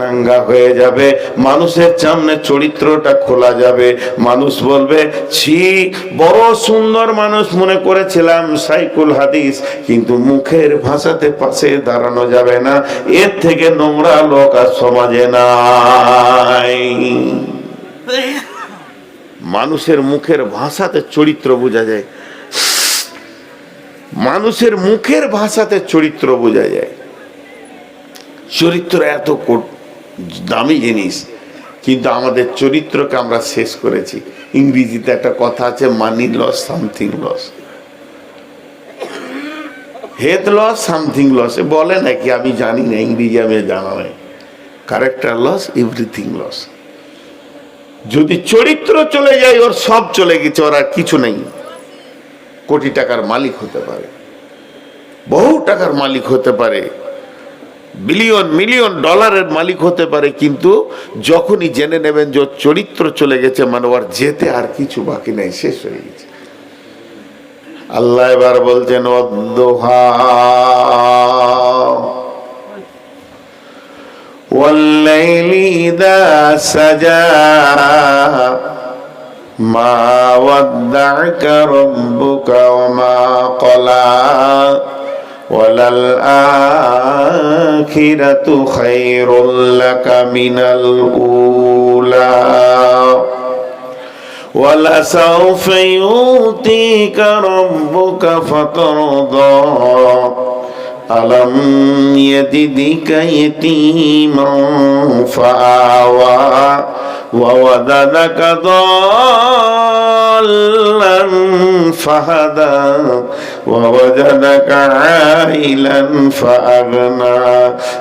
নাঙ্গা হয়ে যাবে, মানুষের সামনে চরিত্রটা খোলা যাবে। মানুষ বলবে, ছি বড় সুন্দর মানুষ মনে করেছিলাম সাইকুল হাদিস, কিন্তু মুখের ভাষাতে পাশে দাঁড়ানো যাবে না। এর থেকে নোংরা লোক আর সমাজে নাই। মানুষের মুখের ভাষাতে চরিত্র বোঝা যায়, মানুষের মুখের ভাষাতে চরিত্র বোঝা যায়। চরিত্র এত দামি জিনিস, কিন্তু আমাদের চরিত্রকে আমরা শেষ করেছি। ইংরেজিতে একটা কথা আছে, money loss something loss, head loss something loss. বলে নাকি আমি জানি না, ইংরেজি আমি জানা নাই। Character loss, everything loss. যদি চরিত্র চলে যায়, ওর সব চলে গেছে, ওর আর কিছু নেই। কোটি টাকার মালিক হতে পারে, বহু টাকার মালিক হতে পারে, বিলিয়ন মিলিয়ন ডলারের মালিক হতে পারে, কিন্তু যখনই জেনে নেবেন যে চরিত্র চলে গেছে, মানে ওর যেতে আর কিছু বাকি নেই, শেষ হয়ে গেছে। আল্লাহ এবার বলছেন, ওয়াদ-দুহা ওয়াল-লাইলি ইযা সাজা মা ওয়াদ্দা'আকা রাব্বুকা ওয়া মা ক্বালা ওয়ালাল আখিরাতু খায়রুল লাকা মিনাল উলা ওয়ালাসাউফা ইউতিকা রাব্বুকা ফাতারদা আলাম ইয়াজিদিকা ইয়াতীমান ফাআওয়া ওয়া ওয়াজাদাকা দাল্লান ফাহাদা ওয়া ওয়াজাদাকা আইলান ফাআগনা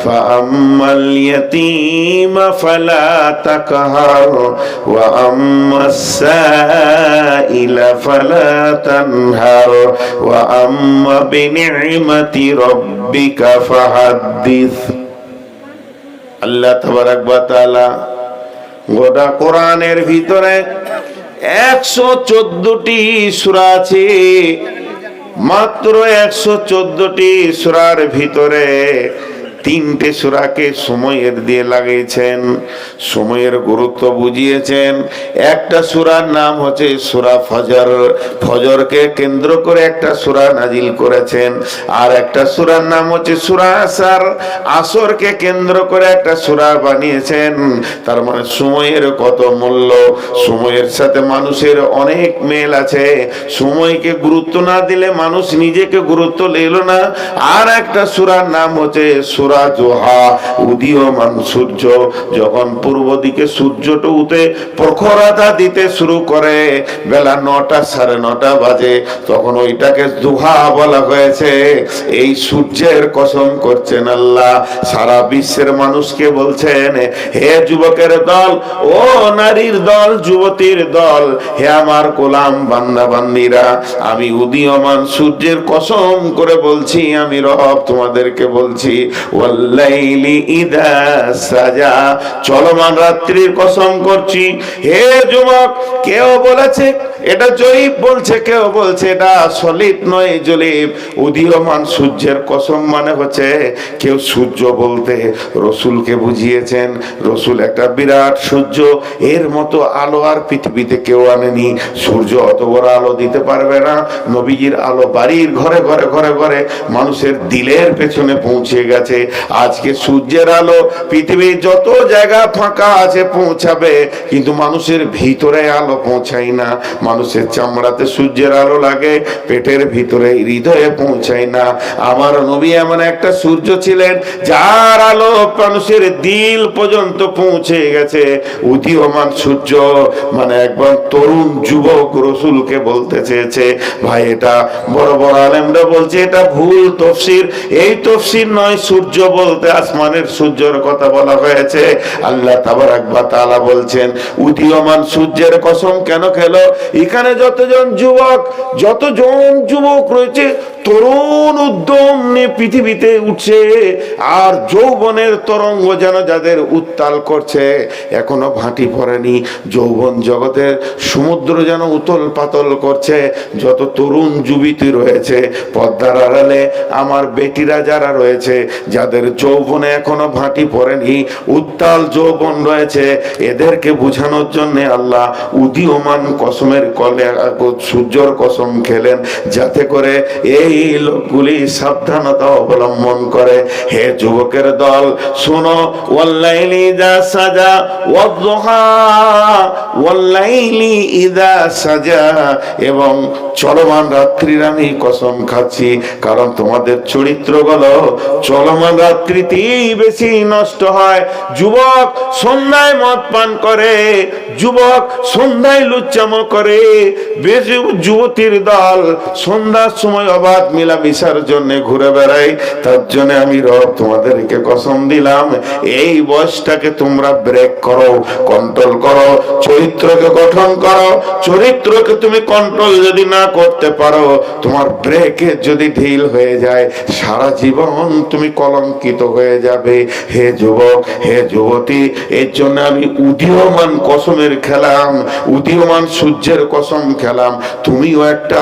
ফাআম্মাল ইয়াতীমা ফালা তাকহার ওয়া আম্মাস সাইলা ফালা তানহার ওয়া আম্মা বিনি'মাতি রাব্বিকা ফাহাদ্দিস। আল্লাহ তাবারাক ওয়া তাআলা গোটা কোরআনের ভিতরে 114টি সূরা আছে। মাত্র 114টি সূরার ভিতরে 3টে সূরাকে সময়ের দিয়ে লাগিয়েছেন, সময়ের গুরুত্ব বুঝিয়েছেন। একটা সূরার নাম হচ্ছে সূরা ফজর, ফজরকে কেন্দ্র করে একটা সূরা নাজিল করেছেন। আর একটা সূরার নাম হচ্ছে সূরা আসর, আসরকে কেন্দ্র করে একটা সূরা বানিয়েছেন। তার মানে সময়ের কত মূল্য, সময়ের সাথে মানুষের অনেক মেল আছে। সময়কে গুরুত্ব না দিলে মানুষ নিজেকে গুরুত্ব দিল না। আর একটা সূরার নাম হচ্ছে সূরা জোহা, উদীয়মান সূর্য যখন পূর্ব দিকে সূর্যটা উঠে প্রখরতা দিতে শুরু করে, বেলা 9টা 9:30 বাজে, তখন ওইটাকে জোহা বলা হয়েছে। এই সূর্যের কসম করছেন আল্লাহ, সারা বিশ্বের মানুষকে বলছেন, হে যুবকের দল, ও নারীর দল, যুবতীর দল, হে আমার গোলাম বান্দা বান্দীরা, আমি উদীয়মান সূর্যের কসম করে বলছি, আমি রব তোমাদেরকে বলছি, ওয়াল-লাইলি ইযা সাজা, চলমান রাত্রির কসম করছি। হে যুবক, কেউ বলেছে এটা জয়ীব বলছে, কেউ বলছে এটা সলিড নয়, জলিব। উদীয়মান সূর্যের কসম মানে হচ্ছে, কেউ সূর্য বলতে রসুলকে বুঝিয়েছেন, রসুল একটা বিরাট সূর্য, এর মতো আলো আর পৃথিবীতে কেউ আনেনি। সূর্য অত বড় আলো দিতে পারবে না। নবীজির আলো বাড়ির ঘরে ঘরে ঘরে ঘরে মানুষের দিলের পেছনে পৌঁছে গেছে। আজকে সূর্যের আলো পৃথিবীর যত জায়গা ফাঁকা আছে পৌঁছাবে, কিন্তু মানুষের ভিতরে আলো পৌঁছায় না। মানুষের চামড়াতে সূর্যের আলো লাগে, পেটের ভিতরে হৃদয়ে পৌঁছায় না। আমার নবী এমন একটা সূর্য ছিলেন, যার আলো মানুষের দিল পর্যন্ত পৌঁছে গেছে। উদীয়মান সূর্য মানে একবার তরুণ যুবক রসুলকে বলতে চেয়েছে, ভাই এটা বড় বড় আলেমরা বলছে এটা ভুল তফসির, এই তফসির নয়। সূর্য বলতে আসমানের সূর্যের কথা বলা হয়েছে। আল্লাহ তাবারাক ওয়া তাআলা বলছেন, উদীয়মান সূর্যের কসম কেন খেলো? এখানে যতজন যুবক রয়েছে তরুণ উদ্যম নিয়ে পৃথিবীতে উঠছে, আর যৌবনের তরঙ্গ যেন যাদের উত্তাল করছে, এখনো ভাটি পড়েনি, যৌবন জগতের সমুদ্র যেন উতল পাতল করছে। যত তরুণ যুবতী রয়েছে পর্দার আড়ালে, আমার বেটিরা যারা রয়েছে, যাদের যৌবনে এখনো ভাটি পড়েনি, উত্তাল যৌবন রয়েছে, এদেরকে বোঝানোর জন্য আল্লাহ উদীয়মান কসমের কলে সূর্যর কসম খেলেন, যাতে করে এই লোকগুলি সাবধানতা অবলম্বন করে। হে যুবকের দল, শোনো, ওয়াল্লাইলি ইযা সাজা ওয়াদ-দুহা ওয়াল্লাইলি ইযা সাজা, এবং চলমান রাত্রির আমি কসম খাচ্ছি, কারণ তোমাদের চরিত্রগুলো চলমান রাত্রিতেই বেশি নষ্ট হয়। যুবক সন্ধ্যায় মদ পান করে, যুবক সন্ধ্যায় লুচ্চামো করে, বেশি যুবতীর দল সন্ধ্যার সময় অবাধ মিলামিশার জন্য ঘুরে বেড়ায়। তার জন্য আমি রব তোমাদেরকে কসম দিলাম, এই বয়সটাকে তোমরা ব্রেক করো, কন্ট্রোল করো, চরিত্রকে গঠন করো। চরিত্রকে তুমি কন্ট্রোল যদি না করতে পারো, তোমার ব্রেকে যদি ঢিল হয়ে যায়, সারা জীবন তুমি কলঙ্কিত হয়ে যাবে। হে যুবক, হে যুবতী, এর জন্য আমি উদীয়মান কসমের খেলাম, উদীয়মান সূর্যের কসম খেলাম। তুমিও একটা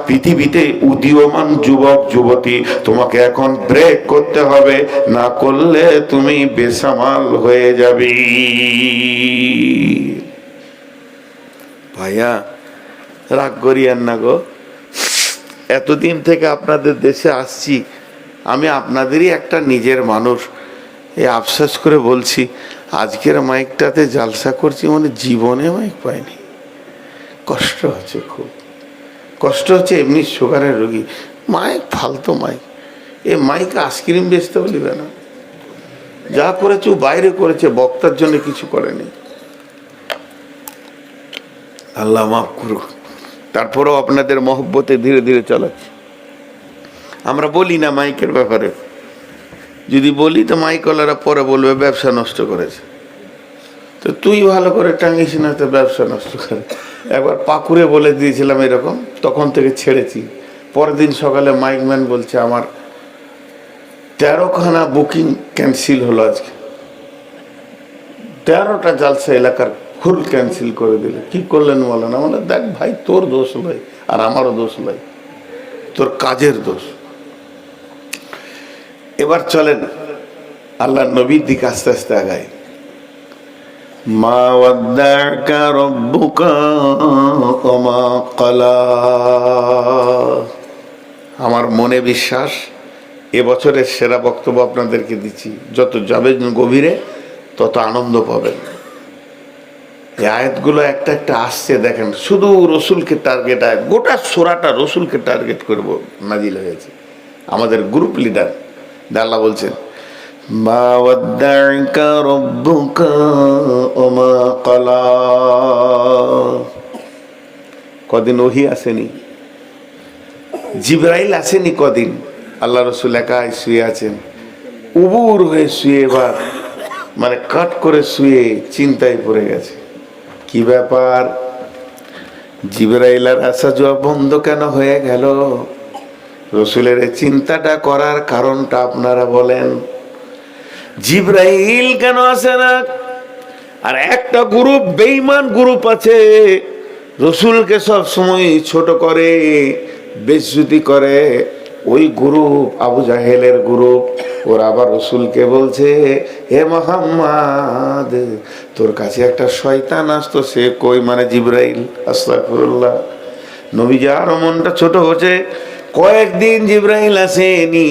পৃথিবীতে উদীয়মান যুবক যুবতী, তোমাকে এখন ব্রেক করতে হবে, না করলে তুমি বেসামাল হয়ে যাবে। ভাইয়া রাগ করিয়েন না গো, এতদিন থেকে আপনাদের দেশে আসছি, আমি আপনাদেরই একটা নিজের মানুষ। এই আফসোস করে বলছি, আজকের মাইকটাতে জালসা করছি, মানে জীবনে মাইক পাইনি। কষ্ট হচ্ছে, খুব কষ্ট হচ্ছে। এমনি সুগারের রোগী, মাইক ফালতু মাইক, এই মাইক আইসক্রিম বেচতে বলিবে না, যা করেছে ও বাইরে করেছে, বক্তার জন্য কিছু করেনি। আল্লাহ মাফ করুক। তারপরেও আপনাদের মহব্বতে ধীরে ধীরে চালাচ্ছি। আমরা বলি না মাইকের ব্যাপারে, যদি বলি তো মাইকওয়ালারা পরে বলবে ব্যবসা নষ্ট করেছে। তো তুই ভালো করে টাঙিস না, তো ব্যবসা নষ্ট করে। একবার পাকুড়ে বলে দিয়েছিলাম এরকম, তখন থেকে ছেড়েছি। পরের দিন সকালে মাইকম্যান বলছে আমার 13খানা বুকিং ক্যান্সেল হলো আজকে, 13টা জালসা এলাকার ফুল ক্যান্সেল করে দিলে। কি করলেন বলেন? আমরা দেখ ভাই, তোর দোষ নয় আর আমারও দোষ নয়, তোর কাজের দোষ। এবার চলেন আল্লাহ নবীর দিকে আস্তে আস্তে আগায়। মা ওয়াদ্দাকা রাব্বুকা ওয়া মা ক্বালা। আমার মনে বিশ্বাস এবছরের সেরা বক্তব্য আপনাদেরকে দিচ্ছি। যত যাবেন গভীরে তত আনন্দ পাবেন। এই আয়াতগুলো একটা একটা আসছে, দেখেন, শুধু রসুলকে টার্গেট, আয়াত গোটা সূরাটা রসুলকে টার্গেট করব নাজিল হয়েছে। আমাদের গ্রুপ লিডার আল্লাহ বলছেন, মা ওয়াদ্দাকা রাব্বুকা ওয়া মা ক্বালা। কদিন ওহী আসেনি, জিবরাইল আসেনি কদিন, আল্লাহ রসুল একাই শুয়ে আছেন, উবুর হয়ে শুয়ে, এবার মানে কাট করে শুয়ে চিন্তায় পড়ে গেছে। কি ব্যাপার, জিবরাইলের আসা যাওয়া বন্ধ কেন হয়ে গেল? রসুলের চিন্তাটা করার কারণটা আপনারা বলেন। জিবরাইল কেন আসে না? আর একটা গ্রুপ বেঈমান গ্রুপ আছে, রসুলকে সব সময় ছোট করে, বেইজ্জতি করে। ওই গ্রুপ আবু জাহেলের গ্রুপ, ওরা আবার রসুলকে বলছে, হে মুহাম্মদ, তোর কাছে একটা শয়তান আসতো, সে কই? মানে জিবরাইল। আস্তাগফিরুল্লাহ। নবীজি আরো মনটা ছোট হচ্ছে। কয়েকদিন জিবরাইল আসেনি।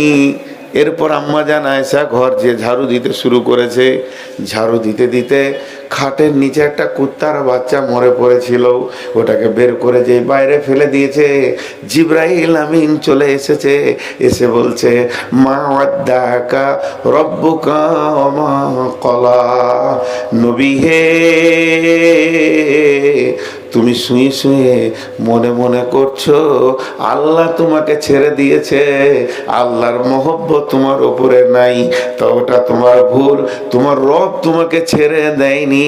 এরপর আম্মা জান আয়েশা ঘর যে ঝাড়ু দিতে শুরু করেছে, ঝাড়ু দিতে দিতে খাটের নিচে একটা কুত্তার বাচ্চা মরে পড়েছিল, ওটাকে বের করে যে বাইরে ফেলে দিয়েছে। জিবরাইল আমিন চলে এসেছে, এসে বলছে, মা ওয়াদ্দাকা রাব্বুকা ওয়া মা ক্বালা। নবী হে, তুমি শুয়ে শুয়ে মনে মনে করছো আল্লাহ তোমাকে ছেড়ে দিয়েছে, আল্লাহর মহব্বত তোমার উপরে নাই, তো ওটা তোমার ভুল। তোমার রব তোমাকে ছেড়ে দেয়নি,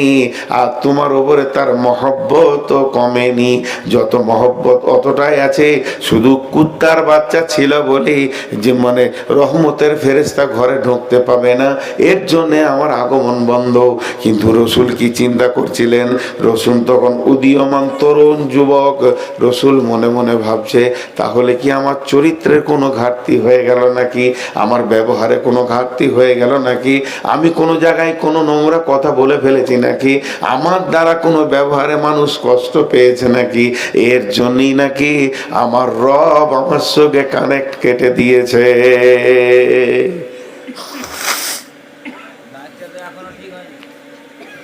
আর তোমার উপরে তার মহব্বত কমেনি। যত মহব্বত অতটাই আছে, শুধু কুত্তার বাচ্চা ছিল বলে যে মানে রহমতের ফেরেশতা ঘরে ঢুকতে পাবে না, এর জন্যে আমার আগমন বন্ধ। কিন্তু রসুল কি চিন্তা করছিলেন? রসুল তখন উদীয়মান তরুণ যুবক। রসুল মনে মনে ভাবছে, তাহলে কি আমার চরিত্রের কোনো ঘাটতি হয়ে গেল নাকি, আমার ব্যবহারে কোনো ঘাটতি হয়ে গেল নাকি, আমি কোনো জায়গায় কোনো নোংরা কথা বলে ফেলেছি নাকি, আমার দ্বারা কোনো ব্যবহারে মানুষ কষ্ট পেয়েছে নাকি, এর জন্যই নাকি আমার রব আমার সঙ্গে কানেক্ট কেটে দিয়েছে।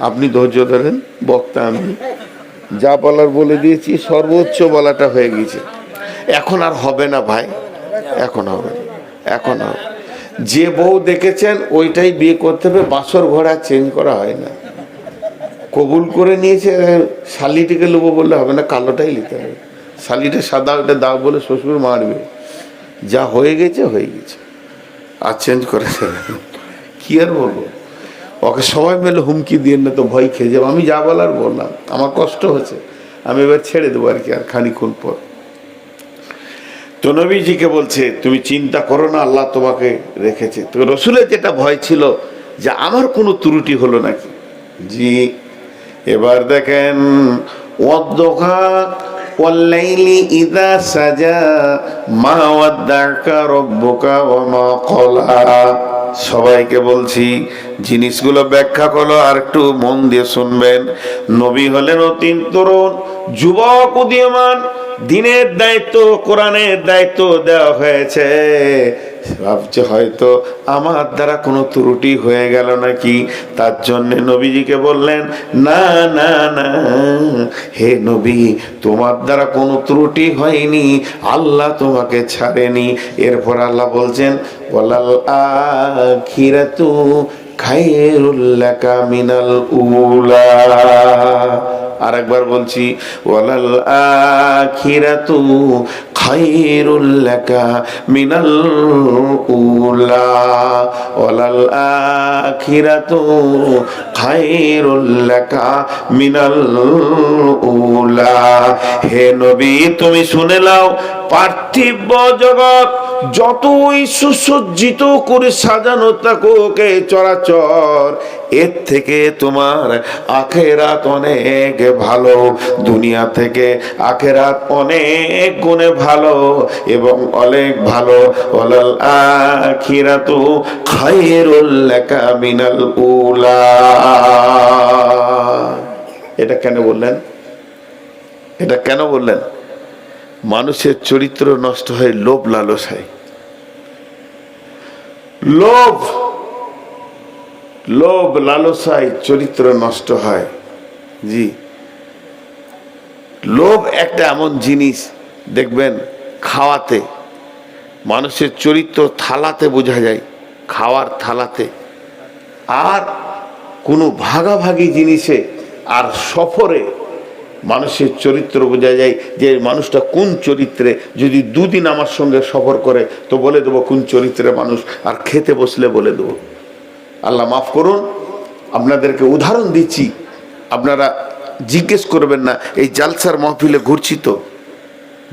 আপনি ধৈর্য ধরেন, বক্তা আমি যা বলার বলে দিয়েছি, সর্বোচ্চ বলাটা হয়ে গেছে। এখন আর হবে না ভাই, এখন হবে না, এখন হবে। যে বউ দেখেছেন ওইটাই বিয়ে করতে হবে, বাসর ঘর আর চেঞ্জ করা হয় না। কবুল করে নিয়েছে, শালিটিকে নেবো বললে হবে না, কালোটাই নিতে হবে। শালিটা সাদা, ওটা দাও বলে শ্বশুর মারবে। যা হয়ে গেছে হয়ে গেছে, আর চেঞ্জ করে কি আর বলবো। ওকে সবাই মিলে হুমকি দিয়ে না তো ভয় খেয়ে যাবো। আমি যা বলার বললাম, আমার কষ্ট হচ্ছে, আমি এবার ছেড়ে দেবো আর কি, আর খানিক্ষণ পর। তো নবীজিকে বলছে তুমি চিন্তা করো না, আল্লাহ তোমাকে রেখেছে। তো রসুলের যেটা ভয় ছিল যে আমার কোনো ত্রুটি হলো নাকি। জি, এবার দেখেন ওয়াদ্দুহা ওয়াল্লাইলি ইযা সাজা মা ওয়াদ্দাকা রাব্বুকা ওয়া মা ক্বালা। সবাইকে বলছি জিনিসগুলো ব্যাখ্যা করো, আর একটু মন দিয়ে শুনবেন। নবী হলেন অতি তরুণ যুবক, উদীয়মান, দিনের দায়িত্ব, কোরআনের দায়িত্ব দেওয়া হয়েছে। ভাবছে হয়তো আমার দ্বারা কোনো ত্রুটি হয়ে গেল নাকি, তার জন্য নবীজিকে বললেন না না না, হে নবী তোমার দ্বারা কোনো ত্রুটি হয়নি, আল্লাহ তোমাকে ছাড়েনি। এরপর আল্লাহ বলছেন ওয়ালাল আখিরাতু খায়রুল লাকা মিনাল উলা। আর একবার বলছি ওয়ালাল আখিরাতু খায়রুল লাকা মিনাল উলা, ওয়ালাল আখিরাতু খায়রুল লাকা মিনাল উলা। হে নবী তুমি শুনে নাও, পার্থিব জগৎ যতই সুসজ্জিত করে সাজানো থাকুক চরাচর, এর থেকে তোমার আখেরাত অনেক ভালো, দুনিয়া থেকে আখেরাত অনেক গুণে ভালো এবং অনেক ভালো। ওয়ালাল আখিরাতু খায়রুল লাকা মিনাল উলা। এটা কেন বললেন? এটা কেন বললেন? মানুষের চরিত্র নষ্ট হয় লোভ লালসায়। লোভ লোভ লালসায় চরিত্র নষ্ট হয়। জি, লোভ একটা এমন জিনিস, দেখবেন খাওয়াতে মানুষের চরিত্র থালাতে বোঝা যায়, খাওয়ার থালাতে, আর কোনো ভাগাভাগি জিনিসে আর সফরে মানুষের চরিত্র বোঝা যায় যে মানুষটা কোন চরিত্রে। যদি দুদিন আমার সঙ্গে সফর করে তো বলে দেবো কোন চরিত্রের মানুষ, আর খেতে বসলে বলে দেবো। আল্লাহ মাফ করুন, আপনাদেরকে উদাহরণ দিচ্ছি, আপনারা জিজ্ঞেস করবেন না। এই জালসার মাহফিলে ঘুরছি তো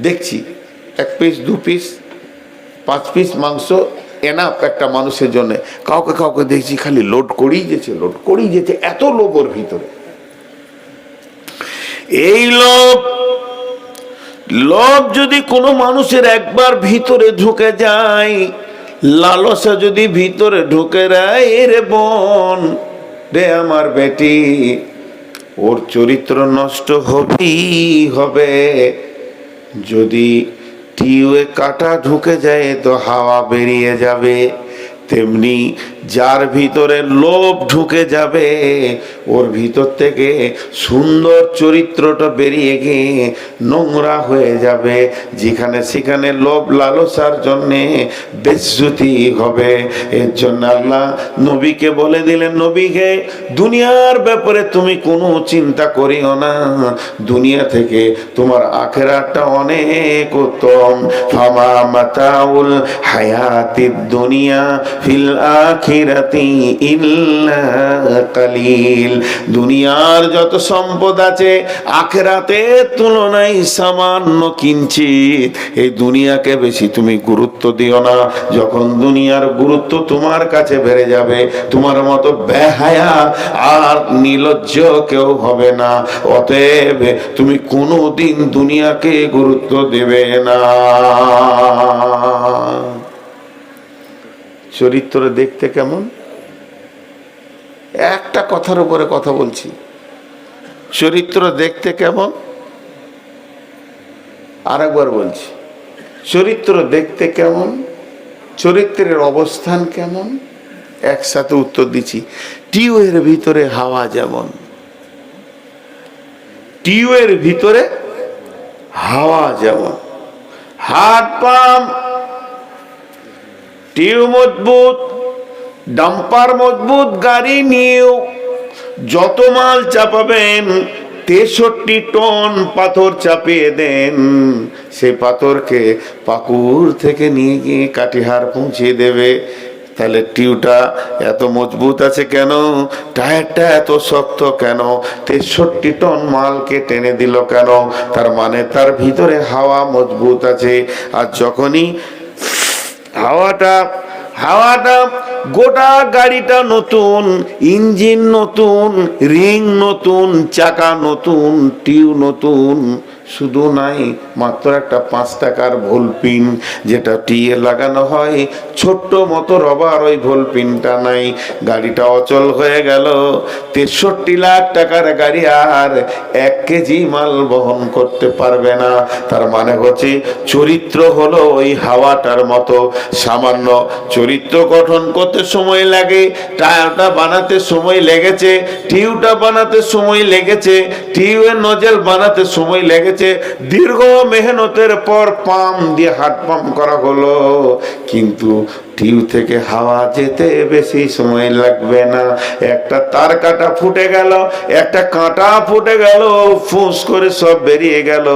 দেখছি 1 পিস 2 পিস 5 পিস মাংস এনাফ একটা মানুষের জন্য। কাউকে কাউকে দেখছি খালি লোড করেই যেছে, লোড করেই যেছে, এত লোভ ওর ভিতরে। এই লোভ যদি কোনো মানুষের একবার ভিতরে ঢুকে যায়, লালসা যদি ভিতরে ঢুকে যায়, রে বোন রে আমার বেটি, ওর চরিত্র নষ্ট হবেই হবে। যদি টিউবে কাটা ঢুকে যায় তো হাওয়া বেরিয়ে যাবে, তেমনি যার ভিতরে লোভ ঢুকে যাবে ওর ভিতর থেকে সুন্দর চরিত্রটা বেরিয়ে গিয়ে নোংরা হয়ে যাবে, যেখানে সেখানে লোভ লালসার জন্যে বেজ্জতি হবে। এর জন্য আল্লাহ নবীকে বলে দিলেন, নবীকে দুনিয়ার ব্যাপারে তুমি কোনো চিন্তা করিও না, দুনিয়া থেকে তোমার আখিরাতটা অনেক উত্তম। ফামা মাতাউল হায়াতিদ দুনিয়া ফিল আখিরাতি ইল্লা কালিল। দুনিয়ার যত সম্পদ আছে আখিরাতের তুলনায় সামান্য কিঞ্চিত। এই দুনিয়াকে বেশি তুমি গুরুত্ব দিও না। যখন দুনিয়ার গুরুত্ব তোমার কাছে বেড়ে যাবে, তোমার মতো বেহায়া আর নির্লজ্জ কেউ হবে না। অতএব তুমি কোনোদিন দুনিয়াকে গুরুত্ব দেবে না। চরিত্র দেখতে কেমন? একটা কথার উপরে কথা বলছি, চরিত্র দেখতে কেমন? আরেকবার বলছি, চরিত্র দেখতে কেমন, চরিত্রের অবস্থান কেমন? একসাথে উত্তর দিচ্ছি। টিউবের ভিতরে হাওয়া যেমন, টিউবের ভিতরে হাওয়া যেমন, হাত পাম্প টিউব মজবুত, ডাম্পার মজবুত গাড়ি নিয়েও যত মাল চাপাবেন 63 টন পাথর চাপিয়ে দেন, সেই পাথরকে পাকুড় থেকে নিয়ে গিয়ে কাটিহার পৌঁছে দেবে। তাহলে টিউবটা এত মজবুত আছে কেন? টায়ারটা এত শক্ত কেন? 63 টন মালকে টেনে দিল কেন? তার মানে তার ভিতরে হাওয়া মজবুত আছে। আর যখনই হাওয়াটা গোটা গাড়িটা নতুন, ইঞ্জিন নতুন, রিং নতুন, চাকা নতুন, টিউব নতুন, শুধু নাই মাত্র একটা 5 টাকার ভোলপিন যেটা টিয়ে লাগানো হয়, ছোট্ট মতো রবার, ওই ভোলপিনটা নাই, গাড়িটা অচল হয়ে গেল। 63 লাখ টাকার গাড়ি আর 1 কেজি মাল বহন করতে পারবে না। তার মানে হচ্ছে চরিত্র হলো ওই হাওয়াটার মতো, সামান্য চরিত্র গঠন করতে সময় লাগে। টায়ারটা বানাতে সময় লেগেছে, টিউবটা বানাতে সময় লেগেছে, টিউবের নজেল বানাতে সময় লেগেছে, দীর্ঘ মেহনতের পর পাম্প দিয়ে হাত পাম্প করা হলো। কিন্তু টিউব থেকে হাওয়া যেতে বেশি সময় লাগবে না। একটা তার কাটা ফুটে গেল, একটা কাঁটা ফুটে গেল, ফুস করে সব বেরিয়ে গেল।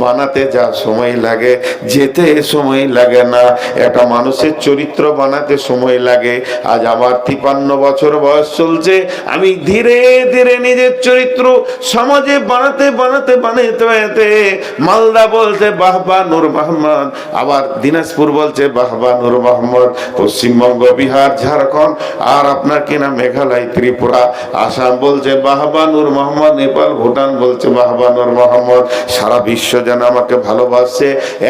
বানাতে যা সময় লাগে যেতে সময় লাগে না। একটা মানুষের চরিত্র বানাতে সময় লাগে। আজ আমার 53 বছর বয়স চলছে, আমি ধীরে ধীরে নিজের চরিত্র সমাজে বানাতে বানাতে বানাতে মালদা বলছে বাহবা নূর মোহাম্মদ, আবার দিনাজপুর বলছে বাহবা নূর মোহাম্মদ, পশ্চিমবঙ্গ, বিহার, ঝাড়খণ্ড, আর আপনার কিনা মেঘালয়, ত্রিপুরা, আসাম বলছে বাহবা নূর মোহাম্মদ, নেপাল, ভুটান বলছে বাহবা নূর মোহাম্মদ। সারা বিশ্ব যেন আমাকে ভালোবাসছে।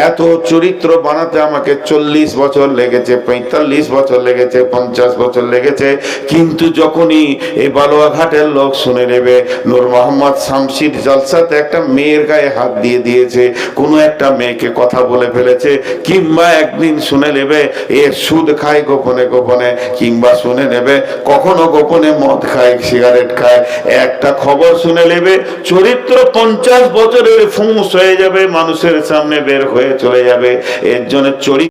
এত চরিত্র বানাতে আমাকে 40 বছর লেগেছে, 45 বছর লেগেছে, 50 বছর লেগেছে। কিন্তু যখনই এই বালুয়াঘাটের লোক শুনে নেবে নূর মোহাম্মদ শামসির জলসাতে একটা মেয়ের গায়ে হাত দিয়ে দিয়েছে, কোনো একটা মেয়েকে কথা বলে ফেলেছে, কিংবা একদিন শুনে নেবে এ সুদ খায় গোপনে গোপনে, কিংবা শুনে নেবে কখনো গোপনে মদ খায়, সিগারেট খায়, একটা খবর শুনে নেবে চরিত্র 50 বছরের ফুঁস হয়ে যাবে, মানুষের সামনে বের হয়ে চলে যাবে। এর জন্য চরিত্র